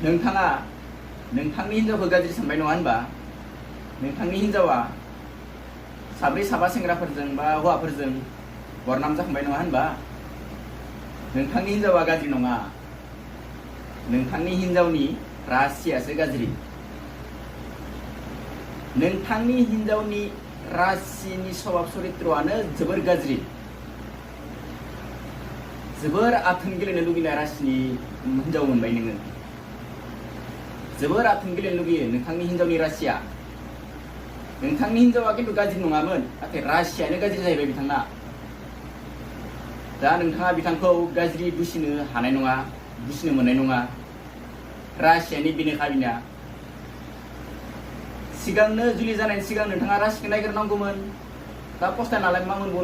नोंथाङा नोंथांनि हिन्जावखौ गाज्रि सानबाय नङा होनबा? नोंथांनि हिन्जावा साब्रै साबा सेंग्राफोरजों बा हौवाफोरजों बरनाम जाखांबाय नङा होनबा? नोंथांनि हिन्जावा गाज्रि नङा, नोंथांनि हिन्जावनि रासियासो गाज्रि। नोंथांनि हिन्जावनि रासिनि स्वभाब चरित्रआनो जोबोर गाज्रि। जोबोर आथोन गेलेनो लुगैनाय रासिनि हिन्जाव मोनबाय नोङो। जोबोर आथोन गेलेनो लुगैयो नोंथांनि हिन्जावनि रासिया। नोंथांनि हिन्जावा खिन्थु गाज्रि नङामोन, नाथाय रासियानो गाज्रि जाहैबाय बिथांना। दा नोंथाङा बिथांखौ गाज्रि दुसिनो हानाय नङा, दुसिनो मोननाय नङा। रासियानि बेनोखा बिना। सिगांनो जुलि जानायनि सिगां नोंथाङा रासिखौ नायग्रोनांगौमोन। दा फस्थायनालाय मा मोनबावनो